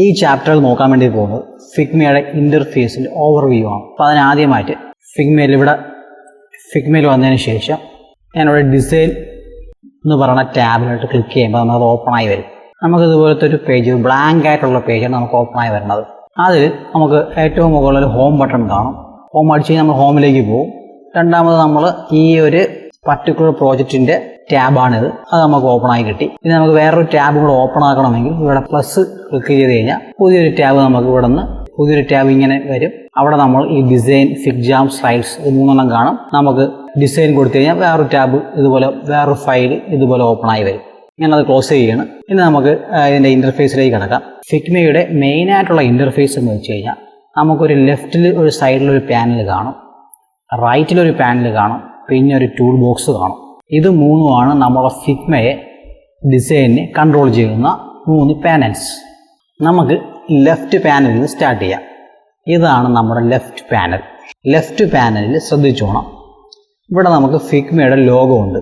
ഈ ചാപ്റ്ററിൽ നോക്കാൻ വേണ്ടി പോകുന്നത് ഫിഗ്മയുടെ ഇൻ്റർഫേസിൻ്റെ ഓവർവ്യൂ ആണ്. അപ്പോൾ അതിനാദ്യമായിട്ട് ഫിഗ്മയിൽ വന്നതിന് ശേഷം ഞാനിവിടെ ഡിസൈൻ എന്ന് പറയുന്ന ടാബിലോട്ട് ക്ലിക്ക് ചെയ്യുമ്പോൾ നമുക്കത് ഓപ്പണായി വരും. നമുക്കിതുപോലത്തെ ഒരു പേജ്, ബ്ലാങ്ക് ആയിട്ടുള്ള പേജാണ് നമുക്ക് ഓപ്പണായി വരുന്നത്. അതിൽ നമുക്ക് ഏറ്റവും മുകളിൽ ഹോം ബട്ടൺ കാണും. ഹോം അടിച്ച് കഴിഞ്ഞാൽ നമ്മൾ ഹോമിലേക്ക് പോകും. രണ്ടാമത് നമ്മൾ ഈ ഒരു പർട്ടിക്കുലർ പ്രോജക്റ്റിൻ്റെ ടാബാണിത്, അത് നമുക്ക് ഓപ്പണായി കിട്ടി. ഇനി നമുക്ക് വേറൊരു ടാബ് കൂടെ ഓപ്പൺ ആക്കണമെങ്കിൽ ഇവിടെ പ്ലസ് ക്ലിക്ക് ചെയ്ത് കഴിഞ്ഞാൽ പുതിയൊരു ടാബ് നമുക്ക് ഇവിടെ നിന്ന് പുതിയൊരു ടാബ് ഇങ്ങനെ വരും. അവിടെ നമ്മൾ ഈ ഡിസൈൻ, ഫിഗ്ജാം, സ്ലൈഡ്സ് ഇത് മൂന്നെണ്ണം കാണും. നമുക്ക് ഡിസൈൻ കൊടുത്തു കഴിഞ്ഞാൽ വേറൊരു ടാബ് ഇതുപോലെ, വേറൊരു ഫയൽ ഇതുപോലെ ഓപ്പണായി വരും. ഞാനത് ക്ലോസ് ചെയ്യണം. ഇനി നമുക്ക് ഇതിൻ്റെ ഇൻ്റർഫേസിലേക്ക് കിടക്കാം. ഫിഗ്മയുടെ മെയിനായിട്ടുള്ള ഇൻ്റർഫേസ് എന്ന് വെച്ച് കഴിഞ്ഞാൽ നമുക്കൊരു ലെഫ്റ്റിൽ ഒരു സൈഡിലൊരു പാനൽ കാണും, റൈറ്റിലൊരു പാനൽ കാണും, പിന്നെ ഒരു ടൂൾ ബോക്സ് കാണും. ഇത് മൂന്നുമാണ് നമ്മളെ ഫിഗ്മയെ ഡിസൈനിനെ കൺട്രോൾ ചെയ്യുന്ന 3 പാനൽസ്. നമുക്ക് ലെഫ്റ്റ് പാനലിൽ നിന്ന് സ്റ്റാർട്ട് ചെയ്യാം. ഇതാണ് നമ്മുടെ ലെഫ്റ്റ് പാനൽ. ലെഫ്റ്റ് പാനലിൽ ശ്രദ്ധിച്ചോണം, ഇവിടെ നമുക്ക് ഫിഗ്മയുടെ ലോഗോ ഉണ്ട്.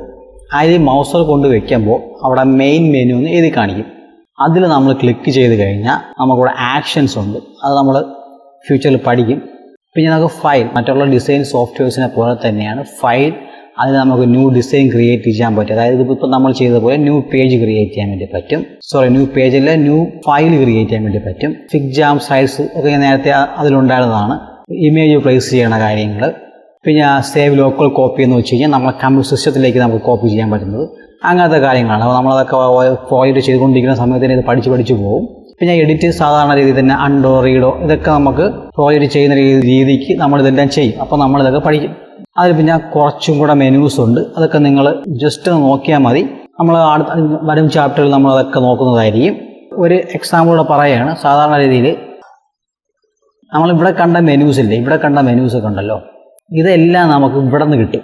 അതിൽ മൗസർ കൊണ്ട് വയ്ക്കുമ്പോൾ അവിടെ മെയിൻ മെനു എന്ന് എഴുതി കാണിക്കും. അതിൽ നമ്മൾ ക്ലിക്ക് ചെയ്ത് കഴിഞ്ഞാൽ നമുക്കിവിടെ ആക്ഷൻസ് ഉണ്ട്, അത് നമ്മൾ ഫ്യൂച്ചറിൽ പഠിക്കും. പിന്നെ നമുക്ക് ഫയൽ, മറ്റുള്ള ഡിസൈൻ സോഫ്റ്റ്വെയർസിനെ പോലെ തന്നെയാണ് ഫയൽ. അതിൽ നമുക്ക് ന്യൂ ഡിസൈൻ ക്രിയേറ്റ് ചെയ്യാൻ പറ്റും. അതായത് ഇപ്പോൾ നമ്മൾ ചെയ്ത പോലെ ന്യൂ പേജ് ക്രിയേറ്റ് ചെയ്യാൻ വേണ്ടി പറ്റും. ന്യൂ പേജിൽ ന്യൂ ഫയൽ ക്രിയേറ്റ് ചെയ്യാൻ വേണ്ടി പറ്റും. ഫിഗ്ജാം, സൈഡ്സ് ഒക്കെ നേരത്തെ അതിലുണ്ടായിരുന്നതാണ്. ഇമേജ് പ്ലേസ് ചെയ്യണ കാര്യങ്ങൾ. പിന്നെ സേവ് ലോക്കൽ കോപ്പി എന്ന് വെച്ച് കഴിഞ്ഞാൽ നമ്മളെ കമ്പ്യൂട്ടർ സിസ്റ്റത്തിലേക്ക് നമുക്ക് കോപ്പി ചെയ്യാൻ പറ്റുന്നത്, അങ്ങനത്തെ കാര്യങ്ങളാണ്. അപ്പോൾ നമ്മളതൊക്കെ പ്രോജക്റ്റ് ചെയ്തുകൊണ്ടിരിക്കുന്ന സമയത്ത് ഇത് പഠിച്ചു പോകും. പിന്നെ എഡിറ്റ് സാധാരണ രീതിയിൽ തന്നെ അണ്ടോ, റീഡോ ഇതൊക്കെ നമുക്ക് പ്രോജക്റ്റ് ചെയ്യുന്ന രീതിക്ക് നമ്മളിതെല്ലാം ചെയ്യും. അപ്പോൾ നമ്മളിതൊക്കെ പഠിക്കും. അതിൽ പിന്നെ കുറച്ചും കൂടെ മെനൂസ് ഉണ്ട്, അതൊക്കെ നിങ്ങൾ ജസ്റ്റ് നോക്കിയാൽ മതി. നമ്മൾ വരും ചാപ്റ്ററിൽ നമ്മളതൊക്കെ നോക്കുന്നതായിരിക്കും. ഒരു എക്സാമ്പിളൂടെ പറയുകയാണ്. സാധാരണ രീതിയിൽ നമ്മളിവിടെ കണ്ട മെനൂസ് ഇല്ലേ, ഇവിടെ കണ്ട മെനൂസൊക്കെ ഉണ്ടല്ലോ, ഇതെല്ലാം നമുക്ക് ഇവിടെ നിന്ന് കിട്ടും.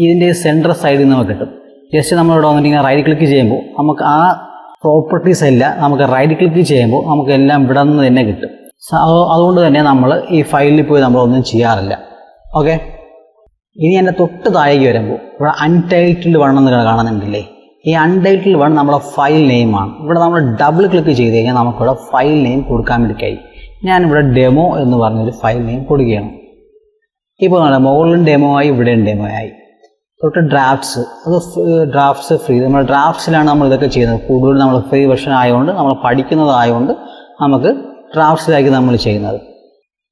ഇതിൻ്റെ സെൻട്രൽ സൈഡിൽ നിന്ന് നമുക്ക് കിട്ടും. ജസ്റ്റ് നമ്മളിവിടെ വന്നിട്ട് ഇങ്ങനെ റൈറ്റ് ക്ലിക്ക് ചെയ്യുമ്പോൾ നമുക്ക് ആ പ്രോപ്പർട്ടീസ് എല്ലാം നമുക്ക് റൈറ്റ് ക്ലിക്ക് ചെയ്യുമ്പോൾ നമുക്ക് എല്ലാം ഇവിടെ നിന്ന് തന്നെ കിട്ടും. അതുകൊണ്ട് തന്നെ നമ്മൾ ഈ ഫയലിൽ പോയി നമ്മളൊന്നും ചെയ്യാറില്ല. ഓക്കെ, ഇനി എൻ്റെ തൊട്ട് താഴേക്ക് വരുമ്പോൾ ഇവിടെ അൺടൈറ്റിൽഡ് 1 എന്ന് കാണുന്നുണ്ടല്ലേ. ഈ അൺടൈറ്റിൽഡ് 1 നമ്മുടെ ഫയൽ നെയിമാണ്. ഇവിടെ നമ്മൾ ഡബിൾ ക്ലിക്ക് ചെയ്ത് കഴിഞ്ഞാൽ നമുക്കിവിടെ ഫയൽ നെയിം കൊടുക്കാൻ വേണ്ടി കഴിയും. ഞാനിവിടെ ഡെമോ എന്ന് പറഞ്ഞൊരു ഫയൽ നെയിം കൊടുക്കുകയാണ്. ഇപ്പോൾ മുകളിലും ഡെമോ ആയി, ഇവിടെയും ഡെമോ ആയി. തൊട്ട് ഡ്രാഫ്റ്റ്സ്, അത് ഡ്രാഫ്റ്റ്സ് ഫ്രീ. നമ്മൾ ഡ്രാഫ്റ്റ്സിലാണ് നമ്മൾ ഇതൊക്കെ ചെയ്യുന്നത്. കൂടുതൽ നമ്മൾ ഫ്രീ വെർഷൻ ആയതുകൊണ്ട്, നമ്മൾ പഠിക്കുന്നതായതുകൊണ്ട് നമുക്ക് ഡ്രാഫ്റ്റ്സിലായിരിക്കും നമ്മൾ ചെയ്യുന്നത്.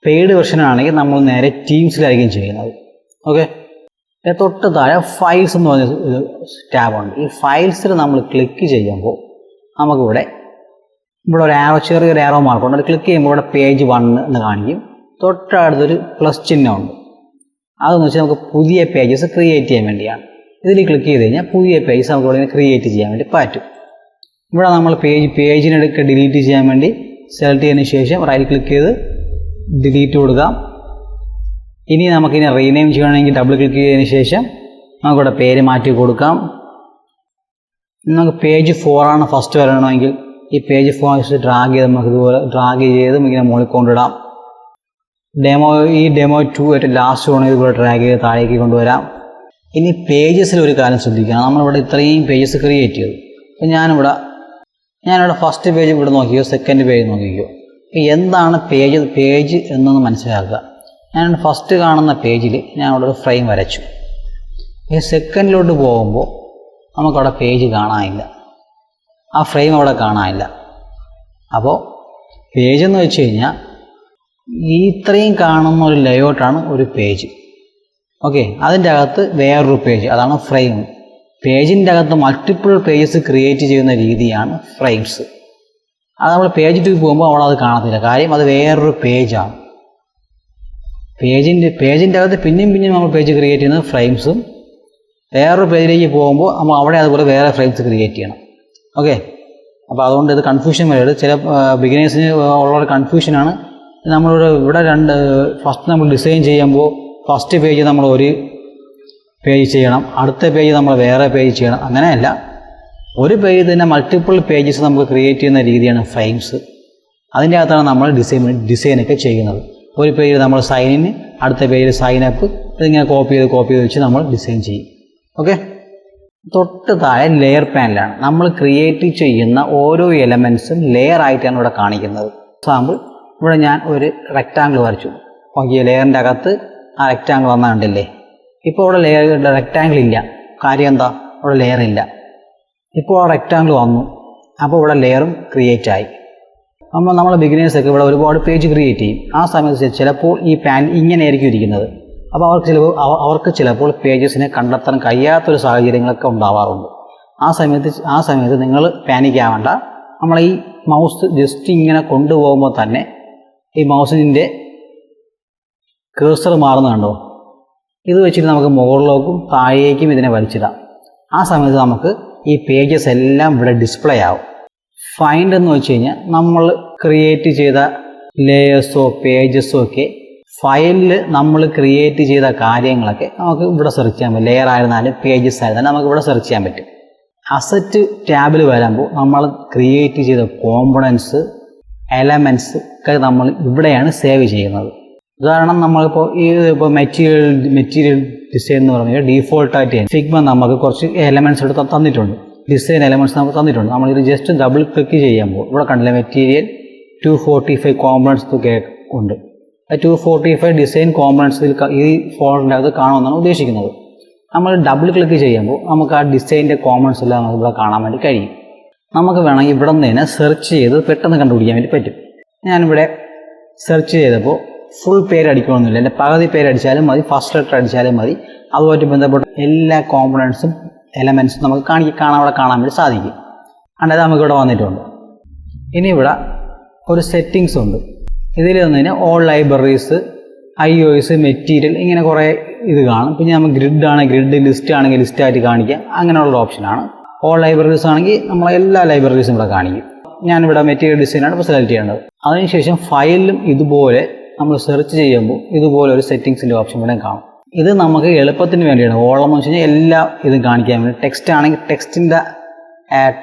പെയ്ഡ് വെർഷനാണെങ്കിൽ നമ്മൾ നേരെ ടീംസിലായിരിക്കും ചെയ്യുന്നത്. ഓക്കെ, തൊട്ട് താഴെ ഫയൽസ് എന്ന് പറഞ്ഞ ടാബുണ്ട്. ഈ ഫയൽസിൽ നമ്മൾ ക്ലിക്ക് ചെയ്യുമ്പോൾ നമുക്കിവിടെ ഒരു ചെറിയൊരു ആരോ മാർക്കുണ്ട്. അത് ക്ലിക്ക് ചെയ്യുമ്പോൾ ഇവിടെ പേജ് 1 എന്ന് കാണിക്കും. തൊട്ടടുത്തൊരു പ്ലസ് ചിഹ്നമുണ്ട്. അതെന്ന് വെച്ചാൽ നമുക്ക് പുതിയ പേജസ് ക്രിയേറ്റ് ചെയ്യാൻ വേണ്ടിയാണ്. ഇതിൽ ക്ലിക്ക് ചെയ്ത് കഴിഞ്ഞാൽ പുതിയ പേജസ് നമുക്ക് ഇവിടെ ക്രിയേറ്റ് ചെയ്യാൻ വേണ്ടി പറ്റും. ഇവിടെ നമ്മൾ പേജിനെടുക്കുക ഡിലീറ്റ് ചെയ്യാൻ വേണ്ടി സെലക്ട് ചെയ്തതിന് ശേഷം റൈറ്റ് ക്ലിക്ക് ചെയ്ത് ഡിലീറ്റ് കൊടുക്കാം. ഇനി നമുക്കിനി റീനെയിം ചെയ്യണമെങ്കിൽ ഡബിൾ ക്ലിക്ക് ചെയ്തതിന് ശേഷം നമുക്കിവിടെ പേര് മാറ്റി കൊടുക്കാം. നമുക്ക് പേജ് 4 ആണ് ഫസ്റ്റ് വരണമെങ്കിൽ ഈ പേജ് 4 ഡ്രാഗ് ചെയ്ത് നമുക്ക് ഇതുപോലെ ഡ്രാഗ് ചെയ്ത് ഇങ്ങനെ മുകളിൽ കൊണ്ടിടാം. ഈ ഡെമോ 2 ഏറ്റവും ലാസ്റ്റ് വേണമെങ്കിൽ ഇതുപോലെ ഡ്രാഗ് ചെയ്ത് താഴേക്ക് കൊണ്ടുവരാം. ഇനി പേജസിൽ ഒരു കാര്യം ശ്രദ്ധിക്കണം. നമ്മളിവിടെ ഇത്രയും പേജസ് ക്രിയേറ്റ് ചെയ്തു. അപ്പോൾ ഞാനിവിടെ ഫസ്റ്റ് പേജ് ഇവിടെ നോക്കിയോ, സെക്കൻഡ് പേജ് നോക്കിയോ, എന്താണ് പേജ് എന്നൊന്ന് മനസ്സിലാക്കുക. ഞാൻ ഫസ്റ്റ് കാണുന്ന പേജിൽ ഞാൻ അവിടെ ഒരു ഫ്രെയിം വരച്ചു. ഈ സെക്കൻഡിലോട്ട് പോകുമ്പോൾ നമുക്കവിടെ പേജ് കാണാനില്ല, ആ ഫ്രെയിം അവിടെ കാണാനില്ല. അപ്പോൾ പേജ് എന്ന് വെച്ച് കഴിഞ്ഞാൽ ഇത്രയും കാണുന്ന ഒരു ലേഔട്ടാണ് ഒരു പേജ്. ഓക്കെ, അതിൻ്റെ അകത്ത് വേറൊരു പേജ്, അതാണ് ഫ്രെയിം. പേജിൻ്റെ അകത്ത് മൾട്ടിപ്പിൾ പേജസ് ക്രിയേറ്റ് ചെയ്യുന്ന രീതിയാണ് ഫ്രെയിംസ്. അത് നമ്മൾ പേജ് 2 പോകുമ്പോൾ അവിടെ അത് കാണത്തില്ല, കാര്യം അത് വേറൊരു പേജാണ്. പേജിൻ്റെ അകത്ത് പിന്നെയും നമ്മൾ പേജ് ക്രിയേറ്റ് ചെയ്യുന്നത് ഫ്രെയിംസും, വേറൊരു പേജിലേക്ക് പോകുമ്പോൾ നമ്മൾ അവിടെ അതുപോലെ വേറെ ഫ്രെയിംസ് ക്രിയേറ്റ് ചെയ്യണം. ഓക്കെ, അപ്പോൾ അതുകൊണ്ട് ഇത് കൺഫ്യൂഷൻ വരരുത്. ചില ബിഗിനേഴ്സിന് ഉള്ള കൺഫ്യൂഷനാണ്. ഇവിടെ ഫസ്റ്റ് നമ്മൾ ഡിസൈൻ ചെയ്യുമ്പോൾ ഫസ്റ്റ് പേജ് നമ്മൾ ഒരു പേജ് ചെയ്യണം, അടുത്ത പേജ് നമ്മൾ വേറെ പേജ് ചെയ്യണം. അങ്ങനെയല്ല, ഒരു പേജ് തന്നെ മൾട്ടിപ്പിൾ പേജസ് നമുക്ക് ക്രിയേറ്റ് ചെയ്യുന്ന രീതിയാണ് ഫ്രെയിംസ്. അതിൻ്റെ അകത്താണ് നമ്മൾ ഡിസൈനൊക്കെ ചെയ്യുന്നത്. ഒരു പേജിൽ നമ്മൾ സൈൻ ഇൻ, അടുത്ത പേജിൽ സൈൻ അപ്പ്, ഇതിങ്ങനെ കോപ്പി ചെയ്ത് വെച്ച് നമ്മൾ ഡിസൈൻ ചെയ്യും. ഓക്കെ. തൊട്ട് താഴെ ലെയർ പാനലാണ്. നമ്മൾ ക്രിയേറ്റ് ചെയ്യുന്ന ഓരോ എലമെൻസും ലെയർ ആയിട്ടാണ് ഇവിടെ കാണിക്കുന്നത്. എക്സാമ്പിൾ, ഇവിടെ ഞാൻ ഒരു റെക്റ്റാങ്കിൾ വരച്ചു. ഓക്കെ, ലെയറിൻ്റെ അകത്ത് ആ റെക്റ്റാങ്കിൾ വന്നാൽ കണ്ടില്ലേ. ഇപ്പോൾ ഇവിടെ റെക്റ്റാങ്കിൾ ഇല്ല. കാര്യം എന്താ? ഇവിടെ ലെയർ ഇല്ല. ഇപ്പോൾ ആ റെക്റ്റാങ്കിൾ വന്നു, അപ്പോൾ ഇവിടെ ലെയറും ക്രിയേറ്റ് ആയി. അപ്പോൾ നമ്മൾ ബിഗിനേഴ്സൊക്കെ ഇവിടെ ഒരുപാട് പേജ് ക്രിയേറ്റ് ചെയ്യും. ആ സമയത്ത് ചിലപ്പോൾ ഈ പാൻ ഇങ്ങനെ ആയിരിക്കും ഇരിക്കുന്നത്. അപ്പോൾ അവർക്ക് ചിലപ്പോൾ പേജസിനെ കണ്ടെത്താൻ കഴിയാത്തൊരു സാഹചര്യങ്ങളൊക്കെ ഉണ്ടാവാറുണ്ട്. ആ സമയത്ത് നിങ്ങൾ പാനിക് ആവേണ്ട. നമ്മൾ ഈ മൗസ് ജസ്റ്റ് ഇങ്ങനെ കൊണ്ടുപോകുമ്പോൾ തന്നെ ഈ മൗസിൻ്റെ കേഴ്സർ മാറുന്നുണ്ടോ? ഇത് വെച്ചിട്ട് നമുക്ക് മുകളിലേക്കും താഴേക്കും ഇതിനെ വലിച്ചിടാം. ആ സമയത്ത് നമുക്ക് ഈ പേജസ് എല്ലാം ഇവിടെ ഡിസ്പ്ലേ ആവും. ഫൈൻഡ് എന്ന് വെച്ച് കഴിഞ്ഞാൽ നമ്മൾ ക്രിയേറ്റ് ചെയ്ത ലേയേഴ്സോ പേജസോ ഒക്കെ ഫയലിൽ നമ്മൾ ക്രിയേറ്റ് ചെയ്ത കാര്യങ്ങളൊക്കെ നമുക്ക് ഇവിടെ സെർച്ച് ചെയ്യാൻ പറ്റും. ലെയർ ആയിരുന്നാലും പേജസ് ആയിരുന്നാലും നമുക്ക് ഇവിടെ സെർച്ച് ചെയ്യാൻ പറ്റും. അസറ്റ് ടാബിൽ വരുമ്പോൾ നമ്മൾ ക്രിയേറ്റ് ചെയ്ത കോമ്പണൻസ്, എലമെൻറ്റ്സ് ഒക്കെ നമ്മൾ ഇവിടെയാണ് സേവ് ചെയ്യുന്നത്. ഉദാഹരണം, നമ്മളിപ്പോൾ മെറ്റീരിയൽ ഡിസൈൻ എന്ന് പറഞ്ഞാൽ ഡീഫോൾട്ടായിട്ട് ഫിഗ്മ നമുക്ക് കുറച്ച് എലമെൻറ്റ്സ് എടുത്ത് തന്നിട്ടുണ്ട്. ഡിസൈൻ എലമെൻറ്റ്സ് നമുക്ക് തന്നിട്ടുണ്ട്. നമ്മളിത് ജസ്റ്റ് ഡബിൾ ക്ലിക്ക് ചെയ്യുമ്പോൾ ഇവിടെ കണ്ടില്ല മെറ്റീരിയൽ 245 കോമ്പണൻസ് ഒക്കെ ഉണ്ട്. 245 ഡിസൈൻ കോമ്പണൻസ് ഈ ഫോൾഡറിൻ്റെ അകത്ത് കാണുമെന്നാണ് ഉദ്ദേശിക്കുന്നത്. നമ്മൾ ഡബിൾ ക്ലിക്ക് ചെയ്യുമ്പോൾ നമുക്ക് ആ ഡിസൈൻ്റെ കോമ്പണൻസ് എല്ലാം നമുക്ക് ഇവിടെ കാണാൻ വേണ്ടി കഴിയും. നമുക്ക് വേണമെങ്കിൽ ഇവിടെ നിന്ന് തന്നെ സെർച്ച് ചെയ്ത് പെട്ടെന്ന് കണ്ടുപിടിക്കാൻ വേണ്ടി പറ്റും. ഞാനിവിടെ സെർച്ച് ചെയ്തപ്പോൾ ഫുൾ പേര് അടിക്കണമെന്നില്ല, എൻ്റെ പകുതി പേര് അടിച്ചാലും മതി, ഫസ്റ്റ് ലെറ്റർ അടിച്ചാലും മതി. അതുമായിട്ട് ബന്ധപ്പെട്ട എല്ലാ കോമ്പണൻസും എലമെൻറ്റ്സും നമുക്ക് കാണാൻ വേണ്ടി സാധിക്കും. അതായത് നമുക്കിവിടെ വന്നിട്ടുണ്ട്. ഇനി ഇവിടെ ഒരു സെറ്റിങ്സ് ഉണ്ട്. ഇതിൽ വന്നതിന് ഓൾ ലൈബ്രറീസ്, IOS, മെറ്റീരിയൽ, ഇങ്ങനെ കുറേ ഇത് കാണും. പിന്നെ നമുക്ക് ഗ്രിഡ് ആണെങ്കിൽ ഗ്രിഡ്, ലിസ്റ്റ് ആണെങ്കിൽ ലിസ്റ്റായിട്ട് കാണിക്കാം. അങ്ങനെയുള്ള ഓപ്ഷനാണ്. ഓൾ ലൈബ്രറീസ് ആണെങ്കിൽ നമ്മളെ എല്ലാ ലൈബ്രറീസും ഇവിടെ കാണിക്കും. ഞാനിവിടെ മെറ്റീരിയൽ ഡിസൈനാണ് ഇപ്പോൾ സെലക്ട് ചെയ്യേണ്ടത്. അതിനുശേഷം ഫയലിലും ഇതുപോലെ നമ്മൾ സെർച്ച് ചെയ്യുമ്പോൾ ഇതുപോലെ ഒരു സെറ്റിങ്സിൻ്റെ ഓപ്ഷൻ ഇവിടെ കാണും. ഇത് നമുക്ക് എളുപ്പത്തിന് വേണ്ടിയാണ്. ഓളം എന്ന് വെച്ച് കഴിഞ്ഞാൽ എല്ലാ ഇതും കാണിക്കാൻ വേണ്ടി. ടെക്സ്റ്റ് ആണെങ്കിൽ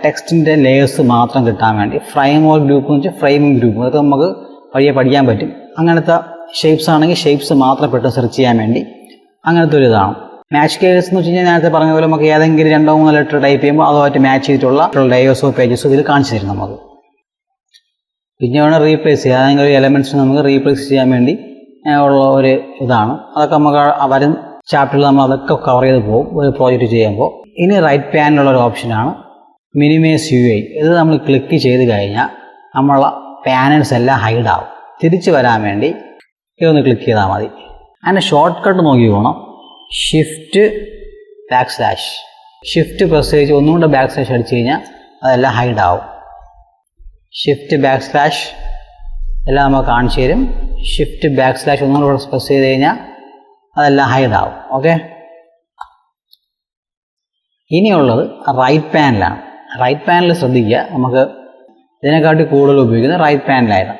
ടെക്സ്റ്റിൻ്റെ ലേയേഴ്സ് മാത്രം കിട്ടാൻ വേണ്ടി. ഫ്രെയിം ഓർ ഗ്രൂപ്പ് എന്ന് വെച്ചാൽ ഫ്രെയിമിംഗ് ഗ്രൂപ്പ്, അതൊക്കെ നമുക്ക് വഴിയെ പഠിക്കാൻ പറ്റും. അങ്ങനത്തെ ഷേപ്സ് ആണെങ്കിൽ ഷേപ്സ് മാത്രം പെട്ടെന്ന് സെർച്ച് ചെയ്യാൻ വേണ്ടി അങ്ങനത്തെ ഒരു ഇതാണ്. മാച്ച് കേസ് എന്ന് വെച്ച് കഴിഞ്ഞാൽ നേരത്തെ പറഞ്ഞ പോലെ നമുക്ക് ഏതെങ്കിലും 2-3 ലെറ്റർ ടൈപ്പ് ചെയ്യുമ്പോൾ അതുമായിട്ട് മാച്ച് ചെയ്തിട്ടുള്ള ലേയേഴ്സോ പേജസോ ഇതിൽ കാണിച്ചു തരും നമുക്ക്. പിന്നെ വേണം റീപ്ലേസ് ചെയ്യുക. ഏതെങ്കിലും ഒരു എലമെൻറ്റ്സ് നമുക്ക് റീപ്ലേസ് ചെയ്യാൻ വേണ്ടി ഉള്ള ഒരു ഇതാണ്. അതൊക്കെ നമുക്ക് വരും ചാപ്റ്ററിൽ നമ്മൾ അതൊക്കെ കവർ ചെയ്ത് പോകും ഒരു പ്രോജക്റ്റ് ചെയ്യുമ്പോൾ. ഇനി റൈറ്റ് പാനിലുള്ള ഒരു ഓപ്ഷനാണ് മിനിമൈസ് UI. ഇത് നമ്മൾ ക്ലിക്ക് ചെയ്ത് കഴിഞ്ഞാൽ നമ്മളെ പാനൽസ് എല്ലാം ഹൈഡ് ആവും. തിരിച്ചു വരാൻ വേണ്ടി ഇതൊന്ന് ക്ലിക്ക് ചെയ്താൽ മതി. അതിൻ്റെ ഷോർട്ട് കട്ട് നോക്കി പോകണം. ഷിഫ്റ്റ് പ്രസ് ചെയ്ത് ഒന്നുകൊണ്ട് / അടിച്ചു കഴിഞ്ഞാൽ അതെല്ലാം ഹൈഡ് ആവും. ഷിഫ്റ്റ് / എല്ലാം നമുക്ക് കാണിച്ചു തരും. ഷിഫ്റ്റ് / ഒന്നുകൂടെ പ്രസ് ചെയ്ത് കഴിഞ്ഞാൽ അതെല്ലാം ഹൈഡ് ആവും. ഓക്കെ, ഇനിയുള്ളത് റൈറ്റ് പാനലാണ്. റൈറ്റ് പാനൽ ശ്രദ്ധിക്കുക, നമുക്ക് ഇതിനെക്കാട്ടി കൂടുതൽ ഉപയോഗിക്കുന്നത് റൈറ്റ് പാനലായിരുന്നു.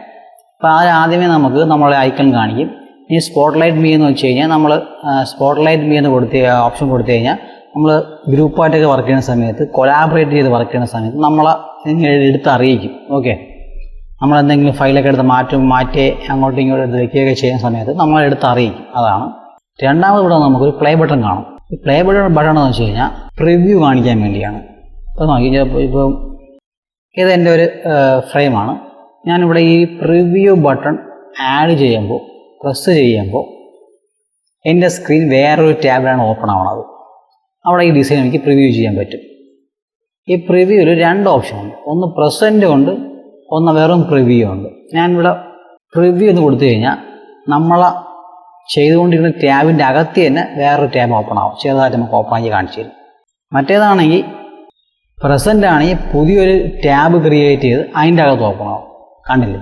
അപ്പോൾ ആദ്യമേ നമുക്ക് നമ്മളെ ഐക്കൺ കാണിക്കും. ഇനി സ്പോട്ട്ലൈറ്റ് മീ എന്ന് വെച്ച് കഴിഞ്ഞാൽ നമ്മൾ സ്പോട്ട്ലൈറ്റ് മീ എന്ന് ഓപ്ഷൻ കൊടുത്തു കഴിഞ്ഞാൽ നമ്മൾ ഗ്രൂപ്പായിട്ടൊക്കെ വർക്ക് ചെയ്യുന്ന സമയത്ത്, കൊലാബറേറ്റ് ചെയ്ത് വർക്ക് ചെയ്യുന്ന സമയത്ത് നമ്മളെ എടുത്ത് അറിയിക്കും. ഓക്കെ, നമ്മളെന്തെങ്കിലും ഫയലൊക്കെ എടുത്ത് മാറ്റി അങ്ങോട്ടും ഇങ്ങോട്ടും എടുത്ത് വയ്ക്കുകയൊക്കെ ചെയ്യുന്ന സമയത്ത് നമ്മളെടുത്ത് അറിയിക്കും. അതാണ്. രണ്ടാമത് ഇവിടെ നമുക്കൊരു പ്ലേ ബട്ടൺ കാണും. ഈ പ്ലേ ബട്ടൺ എന്ന് വെച്ച് കഴിഞ്ഞാൽ പ്രിവ്യൂ കാണിക്കാൻ വേണ്ടിയാണ്. അപ്പോൾ നോക്കി, ഇപ്പം ഇതെൻ്റെ ഒരു ഫ്രെയിമാണ്. ഞാനിവിടെ ഈ പ്രിവ്യൂ ബട്ടൺ ആഡ് ചെയ്യുമ്പോൾ, പ്രസ് ചെയ്യുമ്പോൾ എൻ്റെ സ്ക്രീൻ വേറൊരു ടാബിലാണ് ഓപ്പൺ ആവണത്. അവിടെ ഈ ഡിസൈൻ എനിക്ക് പ്രിവ്യൂ ചെയ്യാൻ പറ്റും. ഈ പ്രിവ്യൂവിൽ 2 ഓപ്ഷനുണ്ട്. ഒന്ന് പ്രസൻറ്റ് ഉണ്ട്, ഒന്ന് വെറും പ്രിവ്യൂ ഉണ്ട്. ഞാനിവിടെ പ്രിവ്യൂ എന്ന് കൊടുത്തു കഴിഞ്ഞാൽ നമ്മളെ ചെയ്തുകൊണ്ടിരിക്കുന്ന ടാബിൻ്റെ അകത്ത് തന്നെ വേറൊരു ടാബ് ഓപ്പൺ ആവും. ചെറുതായിട്ട് നമുക്ക് ഓപ്പൺ ആക്കി കാണിച്ചു തരും. മറ്റേതാണെങ്കിൽ പ്രസൻ്റ് ആണെങ്കിൽ പുതിയൊരു ടാബ് ക്രിയേറ്റ് ചെയ്ത് അതിൻ്റെ അകത്ത് ഓപ്പൺ ആവും. കണ്ടില്ലേ,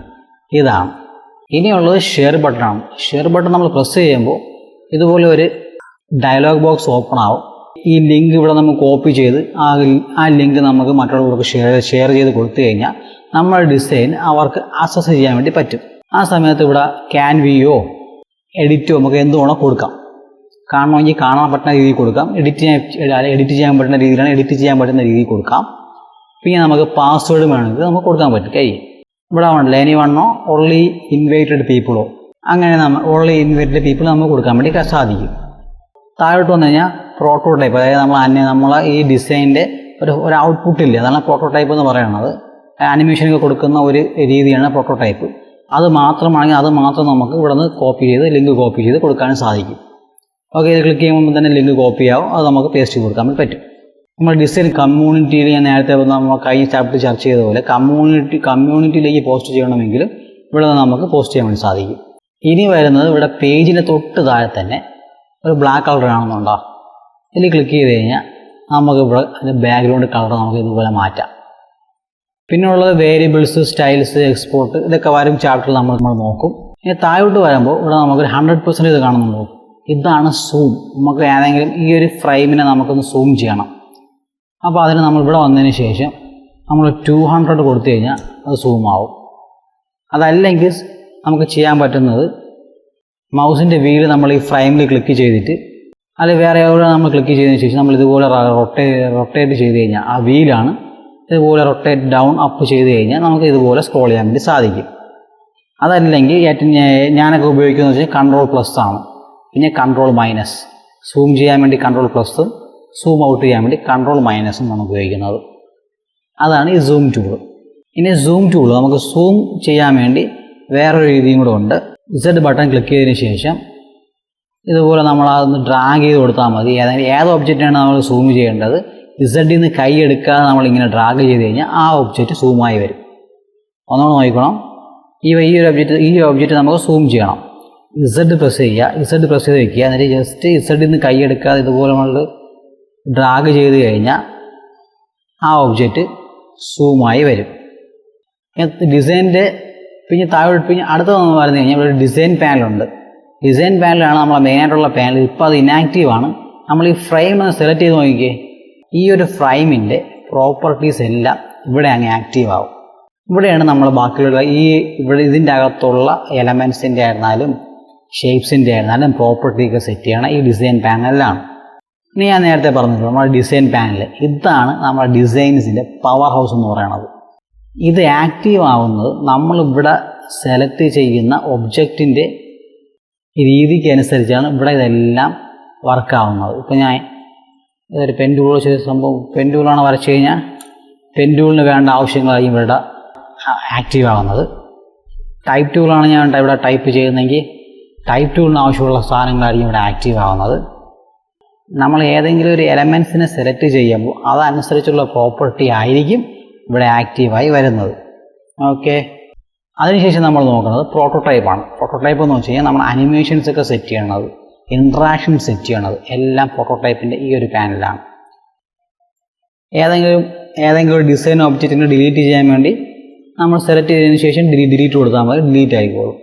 ഇതാണ്. ഇനിയുള്ളത് ഷെയർ ബട്ടണാണ്. ഷെയർ ബട്ടൺ നമ്മൾ പ്രസ് ചെയ്യുമ്പോൾ ഇതുപോലെ ഒരു ഡയലോഗ് ബോക്സ് ഓപ്പൺ ആവും. ഈ ലിങ്ക് ഇവിടെ നമുക്ക് കോപ്പി ചെയ്ത് ആ ലിങ്ക് നമുക്ക് മറ്റുള്ളവർക്ക് ഷെയർ ചെയ്ത് കൊടുത്തു കഴിഞ്ഞാൽ നമ്മുടെ ഡിസൈൻ അവർക്ക് ആക്സസ് ചെയ്യാൻ വേണ്ടി പറ്റും. ആ സമയത്ത് ഇവിടെ ക്യാൻവിയോ എഡിറ്റോ നമുക്ക് എന്തുവേണോ കൊടുക്കാം. കാണണമെങ്കിൽ കാണാൻ പറ്റുന്ന രീതിയിൽ കൊടുക്കാം. എഡിറ്റ് ചെയ്യാൻ പറ്റുന്ന രീതിയിലാണ് എഡിറ്റ് ചെയ്യാൻ പറ്റുന്ന രീതിയിൽ കൊടുക്കാം. പിന്നെ നമുക്ക് പാസ്വേഡ് വേണമെങ്കിൽ നമുക്ക് കൊടുക്കാൻ പറ്റും. കഴിയും. ഇവിടെ വേണമല്ലോ എനിവണ്ണോ ഓൺലി ഇൻവൈറ്റഡ് പീപ്പിളോ, അങ്ങനെ നമ്മൾ ഓൺലി ഇൻവൈറ്റഡ് പീപ്പിൾ നമുക്ക് കൊടുക്കാൻ വേണ്ടി സാധിക്കും. താഴോട്ട് വന്നു കഴിഞ്ഞാൽ പ്രോട്ടോടൈപ്പ്, അതായത് നമ്മൾ ഈ ഡിസൈനിൻ്റെ ഒരു ഔട്ട്പുട്ടില്ലേ, അതാണ് പ്രോട്ടോടൈപ്പ് എന്ന് പറയുന്നത്. ആനിമേഷനൊക്കെ കൊടുക്കുന്ന ഒരു രീതിയാണ് പ്രോട്ടോടൈപ്പ്. അത് മാത്രമാണെങ്കിൽ അത് മാത്രം നമുക്ക് ഇവിടെ നിന്ന് കോപ്പി ചെയ്ത് ലിങ്ക് കോപ്പി ചെയ്ത് കൊടുക്കാനും സാധിക്കും. ഓക്കെ, ഇത് ക്ലിക്ക് ചെയ്യുമ്പോൾ തന്നെ ലിങ്ക് കോപ്പി ആവും, അത് നമുക്ക് പേസ്റ്റ് ചെയ്ത് കൊടുക്കാൻ പറ്റും. നമ്മൾ ഡിസൈൻ കമ്മ്യൂണിറ്റിയിൽ ഞാൻ നേരത്തെ നമ്മൾ കഴിഞ്ഞ ചാപ്റ്റർ ചർച്ച ചെയ്ത പോലെ കമ്മ്യൂണിറ്റിയിലേക്ക് പോസ്റ്റ് ചെയ്യണമെങ്കിൽ ഇവിടെ നിന്ന് നമുക്ക് പോസ്റ്റ് ചെയ്യാൻ വേണ്ടി സാധിക്കും. ഇനി വരുന്നത് ഇവിടെ പേജിൻ്റെ തൊട്ട് താഴെ തന്നെ ഒരു ബ്ലാക്ക് കളർ കാണുന്നുണ്ടോ, ഇതിൽ ക്ലിക്ക് ചെയ്ത് കഴിഞ്ഞാൽ നമുക്ക് ഇവിടെ അതിൻ്റെ ബാക്ക്ഗ്രൗണ്ട് കളർ നമുക്ക് ഇതുപോലെ മാറ്റാം. പിന്നെ ഉള്ളത് വേരിയബിൾസ്, സ്റ്റൈൽസ്, എക്സ്പോർട്ട്, ഇതൊക്കെ വരും ചാപ്റ്ററിൽ നമ്മൾ നോക്കും. ഇനി താഴോട്ട് വരുമ്പോൾ ഇവിടെ നമുക്കൊരു 100% ഇത് കാണുന്നുണ്ടോ, ഇതാണ് സൂം. നമുക്ക് ഏതെങ്കിലും ഈ ഒരു ഫ്രെയിമിനെ നമുക്കൊന്ന് സൂം ചെയ്യണം. അപ്പോൾ അതിന് നമ്മൾ ഇവിടെ വന്നതിന് ശേഷം നമ്മൾ 200 കൊടുത്തു കഴിഞ്ഞാൽ അത് സൂം ആവും. അതല്ലെങ്കിൽ നമുക്ക് ചെയ്യാൻ പറ്റുന്നത് മൗസിൻ്റെ വീല് നമ്മൾ ഈ ഫ്രെയിമിൽ ക്ലിക്ക് ചെയ്തിട്ട് അല്ലെങ്കിൽ വേറെ എവിടെ നമ്മൾ ക്ലിക്ക് ചെയ്തതിന് ശേഷം നമ്മൾ ഇതുപോലെ റൊട്ടേറ്റ് ചെയ്ത് കഴിഞ്ഞാൽ ആ വീലാണ് ഇതുപോലെ റൊട്ടേറ്റ് ഡൗൺ അപ്പ് ചെയ്ത് കഴിഞ്ഞാൽ നമുക്ക് ഇതുപോലെ സ്ക്രോൾ ചെയ്യാൻ വേണ്ടി സാധിക്കും. അതല്ലെങ്കിൽ ഞാനൊക്കെ ഉപയോഗിക്കുന്നത് വെച്ചാൽ കൺട്രോൾ+ ആണ്, പിന്നെ കൺട്രോൾ-, സൂം ചെയ്യാൻ വേണ്ടി കൺട്രോൾ+, സൂം ഔട്ട് ചെയ്യാൻ വേണ്ടി കൺട്രോൾ-ഉം ആണ് ഉപയോഗിക്കുന്നത്. അതാണ് ഈ സൂം ടൂൾ. ഇനി സൂം ടൂൾ നമുക്ക് സൂം ചെയ്യാൻ വേണ്ടി വേറൊരു രീതിയും കൂടെ ഉണ്ട്. Z ബട്ടൺ ക്ലിക്ക് ചെയ്തതിന് ശേഷം ഇതുപോലെ നമ്മൾ അതൊന്ന് ഡ്രാഗ് ചെയ്ത് കൊടുത്താൽ മതി. ഏത് ഒബ്ജക്റ്റാണ് നമ്മൾ സൂം ചെയ്യേണ്ടത്, Z നിന്ന് കൈ എടുക്കാതെ നമ്മളിങ്ങനെ ഡ്രാഗ് ചെയ്ത് കഴിഞ്ഞാൽ ആ ഒബ്ജക്റ്റ് സൂമായി വരും. ഒന്നുകൂടെ നോക്കണം, ഈ ഒബ്ജക്റ്റ് നമുക്ക് സൂം ചെയ്യണം. Z പ്രസ് ചെയ്യുക, Z പ്രസ് ചെയ്ത് വയ്ക്കുക, എന്നിട്ട് ജസ്റ്റ് Z നിന്ന് കൈ എടുക്കാതെ ഇതുപോലെ നമ്മൾ ഡ്രാഗ് ചെയ്ത് കഴിഞ്ഞാൽ ആ ഒബ്ജക്റ്റ് സൂമായി വരും. ഡിസൈനിൻ്റെ പിന്നെ താഴോട്ട് പിന്നെ അടുത്തതെന്ന് പറഞ്ഞു കഴിഞ്ഞാൽ ഇവിടെ ഡിസൈൻ പാനലുണ്ട്. ഡിസൈൻ പാനലാണ് നമ്മളെ മെയിനായിട്ടുള്ള പാനൽ. ഇപ്പോൾ അത് ഇനാക്റ്റീവ് ആണ്. നമ്മൾ ഈ ഫ്രെയിം ഒന്ന് സെലക്ട് ചെയ്ത് നോക്കിക്കേ, ഈ ഒരു ഫ്രെയിമിൻ്റെ പ്രോപ്പർട്ടീസ് എല്ലാം ഇവിടെ അങ്ങ് ആക്റ്റീവ് ആവും. ഇവിടെയാണ് നമ്മൾ ബാക്കിയുള്ള ഇവിടെ ഇതിൻ്റെ അകത്തുള്ള എലമെൻസിൻ്റെ ആയിരുന്നാലും ഷേപ്സിൻ്റെ ആയിരുന്നാലും പ്രോപ്പർട്ടിയൊക്കെ സെറ്റ് ചെയ്യണം ഈ ഡിസൈൻ പാനലിലാണ്. ഇനി ഞാൻ നേരത്തെ പറഞ്ഞിട്ടുള്ളൂ നമ്മുടെ ഡിസൈൻ പാനൽ, ഇതാണ് നമ്മുടെ ഡിസൈൻസിൻ്റെ പവർ ഹൗസ് എന്ന് പറയുന്നത്. ഇത് ആക്റ്റീവ് ആവുന്നത് നമ്മളിവിടെ സെലക്ട് ചെയ്യുന്ന ഒബ്ജക്റ്റിൻ്റെ രീതിക്ക് അനുസരിച്ചാണ് ഇവിടെ ഇതെല്ലാം വർക്കാവുന്നത്. ഇപ്പോൾ ഞാൻ ഇതൊരു പെൻ ടൂൾ ചെയ്ത സംഭവം, പെൻ ടൂളാണ് വരച്ചു കഴിഞ്ഞാൽ പെൻ ടൂളിന് വേണ്ട ആവശ്യങ്ങളായിരിക്കും ഇവിടെ ആക്റ്റീവ് ആവുന്നത്. ടൈപ്പ് ടൂളാണ് ഞാൻ ഇവിടെ ടൈപ്പ് ചെയ്യുന്നതെങ്കിൽ ടൈപ്പ് ടൂളിന് ആവശ്യമുള്ള സാധനങ്ങളായിരിക്കും ഇവിടെ ആക്റ്റീവ് ആവുന്നത്. നമ്മൾ ഏതെങ്കിലും ഒരു എലമെൻസിനെ സെലക്ട് ചെയ്യുമ്പോൾ അതനുസരിച്ചുള്ള പ്രോപ്പർട്ടി ആയിരിക്കും ഇവിടെ ആക്റ്റീവായി വരുന്നത്. ഓക്കെ, അതിനുശേഷം നമ്മൾ നോക്കുന്നത് പ്രോട്ടോടൈപ്പാണ്. പ്രോട്ടോടൈപ്പ് എന്ന് വെച്ച് കഴിഞ്ഞാൽ നമ്മൾ അനിമേഷൻസ് ഒക്കെ സെറ്റ് ചെയ്യണത്, ഇൻട്രാക്ഷൻ സെറ്റ് ചെയ്യണത് എല്ലാം പ്രോട്ടോടൈപ്പിൻ്റെ ഈ ഒരു പാനലാണ്. ഏതെങ്കിലും ഒരു ഡിസൈൻ ഒബ്ജക്റ്റിനെ ഡിലീറ്റ് ചെയ്യാൻ വേണ്ടി നമ്മൾ സെലക്ട് ചെയ്തതിന് ശേഷം ഡിലീറ്റ് കൊടുത്താൽ മതി, ഡിലീറ്റ് ആയിക്കോളും.